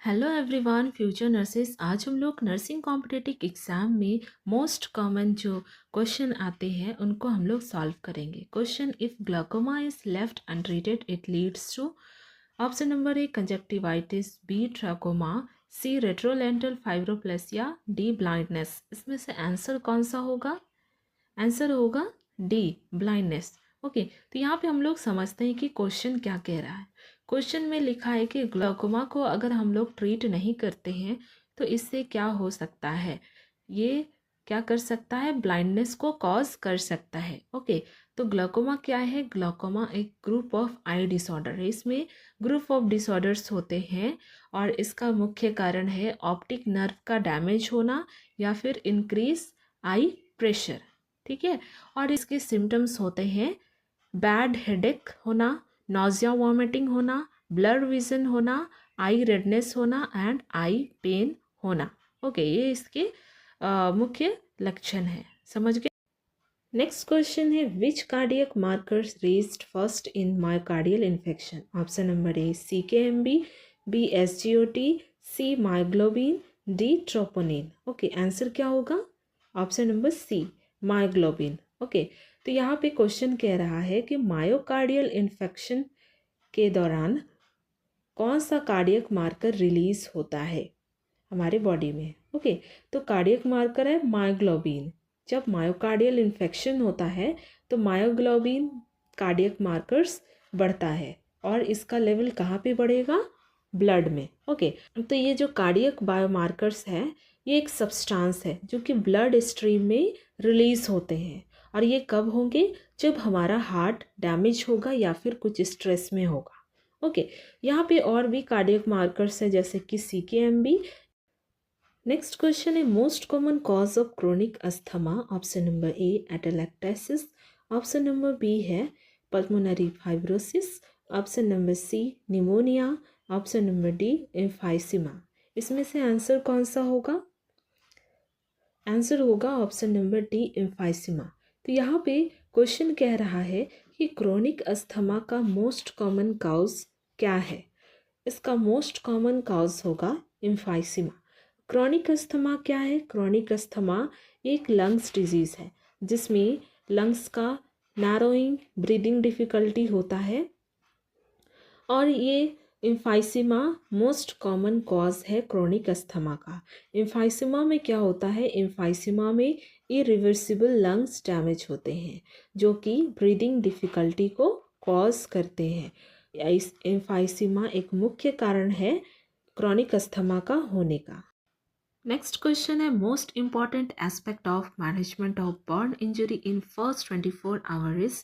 Hello everyone, future nurses. आज हम लोग नर्सिंग कॉम्पिटिटिव एग्जाम में मोस्ट कॉमन जो क्वेश्चन आते हैं उनको हम लोग सॉल्व करेंगे। Question, if glaucoma is left untreated it leads to option number A conjunctivitis, B trachoma, C retrolental fibroplasia, D blindness. इसमें से आंसर कौन सा होगा? आंसर होगा डी, ब्लाइंडनेस। ओके, तो यहाँ पे हम लोग समझते हैं कि क्वेश्चन क्या कह रहा है। क्वेश्चन में लिखा है कि ग्लाकोमा को अगर हम लोग ट्रीट नहीं करते हैं तो इससे क्या हो सकता है? ये क्या कर सकता है? ब्लाइंडनेस को कॉज कर सकता है। ओके, तो ग्लाकोमा क्या है? ग्लाकोमा एक ग्रुप ऑफ आई डिसऑर्डर है। इसमें ग्रुप ऑफ डिसऑर्डर्स होते हैं और इसका मुख्य कारण है ऑप्टिक नर्व का डैमेज होना या फिर इंक्रीज आई प्रेशर। ठीक है, और इसके सिम्टम्स होते हैं बैड हेडेक होना, नॉजिया वॉमिटिंग होना, ब्लर विजन होना, आई रेडनेस होना एंड आई पेन होना। ओके, ये इसके मुख्य लक्षण है। समझ गए? नेक्स्ट क्वेश्चन है, which cardiac markers raised first in myocardial infection? Option number A CKMB, B SGOT, C myoglobin, D troponin. Okay, answer क्या होगा? Option number C, myoglobin. Okay, तो यहाँ पे क्वेश्चन कह रहा है कि मायोकार्डियल इन्फेक्शन के दौरान कौन सा कार्डियक मार्कर रिलीज होता है हमारे बॉडी में? ओके, तो कार्डियक मार्कर है मायोग्लोबिन। जब मायोकार्डियल इन्फेक्शन होता है तो मायोग्लोबिन कार्डियक मार्कर्स बढ़ता है और इसका लेवल कहाँ पे बढ़ेगा? ब्लड में। ओके, तो ये जो कार्डियक बायोमार्कर्स है ये एक सब्सटेंस है जो कि ब्लड स्ट्रीम में रिलीज होते हैं। और ये कब होंगे? जब हमारा हार्ट डैमेज होगा या फिर कुछ स्ट्रेस में होगा। ओके, यहाँ पे और भी कार्डियक मार्कर्स है जैसे कि CKMB। नेक्स्ट क्वेश्चन है, most common cause of chronic asthma? Option number A atelectasis, option number B है pulmonary fibrosis, option number C pneumonia, option number D emphysema. इसमें से आंसर कौन सा होगा? आंसर होगा ऑप्शन नंबर डी एम्फाइसीमा। तो यहाँ पे क्वेश्चन कह रहा है कि क्रोनिक अस्थमा का मोस्ट कॉमन कॉज क्या है? इसका मोस्ट कॉमन कॉज होगा एम्फाइसीमा। क्रोनिक अस्थमा क्या है? क्रोनिक अस्थमा एक लंग्स डिजीज़ है जिसमें लंग्स का नैरोइंग, ब्रीदिंग डिफ़िकल्टी होता है और ये एम्फाइसीमा मोस्ट कॉमन कॉज है क्रोनिक अस्थमा का। एम्फाइसीमा में क्या होता है? एम्फाइसीमा में इरिवर्सिबल लंग्स डैमेज होते हैं जो कि ब्रीदिंग डिफ़िकल्टी को कॉज करते हैं। इस एम्फाइसीमा एक मुख्य कारण है क्रोनिक अस्थमा का होने का। नेक्स्ट क्वेश्चन है, most important aspect of management of burn injury in first 24 hour is?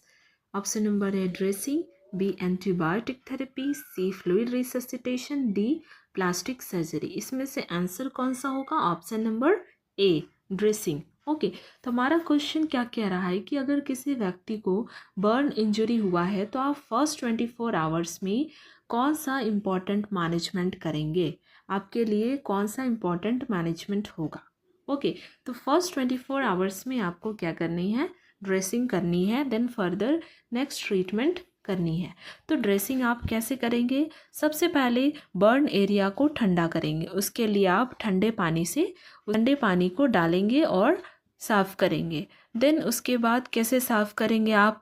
Option number A dressing, B antibiotic therapy, C fluid resuscitation, D plastic surgery. इसमें से आंसर कौन सा होगा? Option number A, dressing. Okay, तो हमारा question क्या कह रहा है कि अगर किसी व्यक्ति को बर्न इंजरी हुआ है तो आप फर्स्ट 24 आवर्स में कौन सा इम्पॉर्टेंट मैनेजमेंट करेंगे? आपके लिए कौन सा इम्पॉर्टेंट मैनेजमेंट होगा? ओके, तो फर्स्ट 24 आवर्स में आपको क्या करनी है? ड्रेसिंग करनी है, देन फर्दर नेक्स्ट ट्रीटमेंट करनी है। तो ड्रेसिंग आप कैसे करेंगे? सबसे पहले बर्न एरिया को ठंडा करेंगे। उसके लिए आप ठंडे पानी को डालेंगे और साफ़ करेंगे। देन उसके बाद कैसे साफ़ करेंगे? आप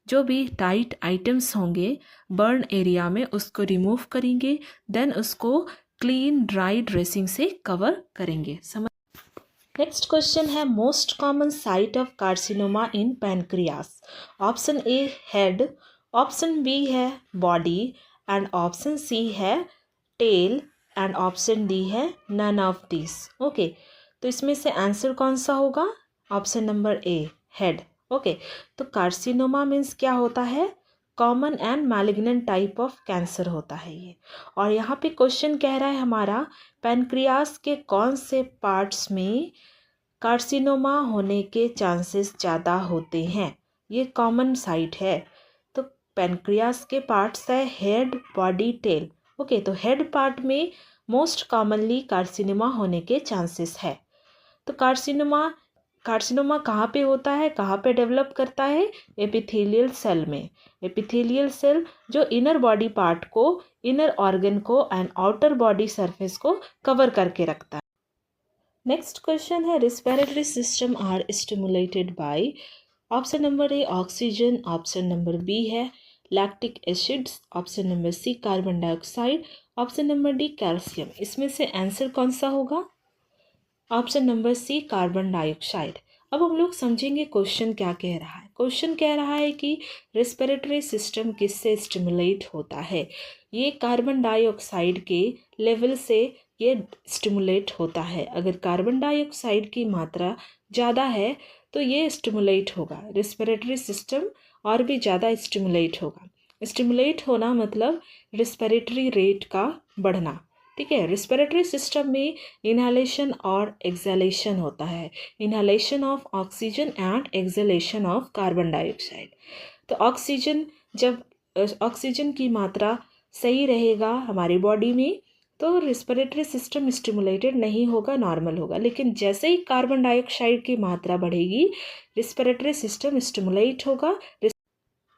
जो भी टाइट आइटम्स होंगे बर्न एरिया में उसको रिमूव करेंगे, देन उसको क्लीन ड्राई ड्रेसिंग से कवर करेंगे। समझ? नेक्स्ट क्वेश्चन है, most common site of carcinoma in pancreas? Option A head, option B है बॉडी एंड ऑप्शन सी है टेल एंड ऑप्शन डी है नन ऑफ दिस। ओके, तो इसमें से आंसर कौन सा होगा? Option number A, head. Okay, तो कार्सिनोमा मीन्स क्या होता है? Common and malignant type of cancer होता है ये। और यहाँ पे क्वेश्चन कह रहा है हमारा पैनक्रियास के कौन से पार्ट्स में कार्सिनोमा होने के चांसेस ज़्यादा होते हैं? ये कॉमन साइट है। तो पैनक्रियास के पार्ट्स है हेड, बॉडी, टेल। ओके, तो हेड पार्ट में मोस्ट कॉमनली कार्सिनोमा होने के चांसेस है। तो कार्सिनोमा कार्सिनोमा कहाँ पे होता है, कहाँ पे डेवलप करता है? एपिथेलियल सेल में। एपिथेलियल सेल जो इनर बॉडी पार्ट को, इनर ऑर्गन को एंड आउटर बॉडी सरफेस को कवर करके रखता है। नेक्स्ट क्वेश्चन है respiratory system are stimulated by, option number A oxygen, option number B है lactic acids, option number C carbon dioxide, option number D calcium. इसमें से answer कौन सा होगा? Option number C carbon dioxide. अब हम लोग समझेंगे क्वेश्चन क्या कह रहा है। क्वेश्चन कह रहा है कि रेस्पिरेटरी सिस्टम किससे स्टिमुलेट होता है? ये कार्बन डाइऑक्साइड के लेवल से ये स्टिमुलेट होता है। अगर कार्बन डाइऑक्साइड की मात्रा ज़्यादा है तो ये स्टिमुलेट होगा, रेस्पिरेटरी सिस्टम और भी ज़्यादा स्टिमुलेट होगा। स्टिमुलेट होना मतलब रेस्पिरेटरी रेट का बढ़ना, ठीक है। रेस्पिरेटरी सिस्टम में इनहेलेशन और एक्सहेलेशन होता है, inhalation of oxygen and exhalation of carbon dioxide. तो ऑक्सीजन, जब ऑक्सीजन की मात्रा सही रहेगा हमारी बॉडी में तो रेस्पिरेटरी सिस्टम स्टिमुलेटेड नहीं होगा, नॉर्मल होगा। लेकिन जैसे ही कार्बन डाइऑक्साइड की मात्रा बढ़ेगी रेस्पिरेटरी सिस्टम स्टिमुलेट होगा।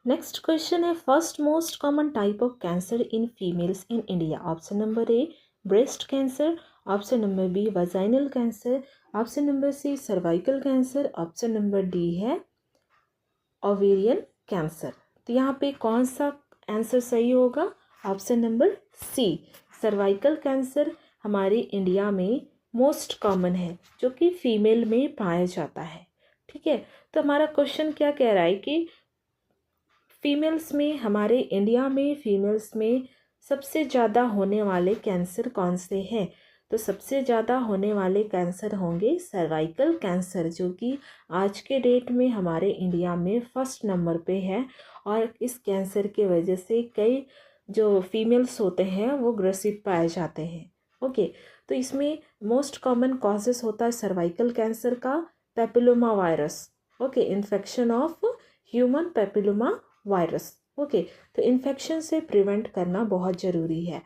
नेक्स्ट क्वेश्चन है first most common type of cancer in females in India. Option number A breast cancer, option number B vaginal cancer, option number C cervical cancer, option number D है ovarian cancer. तो यहाँ पे कौन सा answer सही होगा? Option number C cervical cancer हमारे India में मोस्ट कॉमन है जो कि फीमेल में पाया जाता है, ठीक है। तो हमारा क्वेश्चन क्या कह रहा है कि फीमेल्स में, हमारे इंडिया में फीमेल्स में सबसे ज़्यादा होने वाले कैंसर कौन से हैं? तो सबसे ज़्यादा होने वाले कैंसर होंगे सर्वाइकल कैंसर, जो कि आज के डेट में हमारे इंडिया में फर्स्ट नंबर पे है। और इस कैंसर के वजह से कई जो फीमेल्स होते हैं वो ग्रसित पाए जाते हैं। ओके, तो इसमें मोस्ट कॉमन कॉजेस होता है सर्वाइकल कैंसर का papilloma virus, okay, infection of human papilloma virus. Okay, तो इन्फेक्शन से प्रिवेंट करना बहुत ज़रूरी है।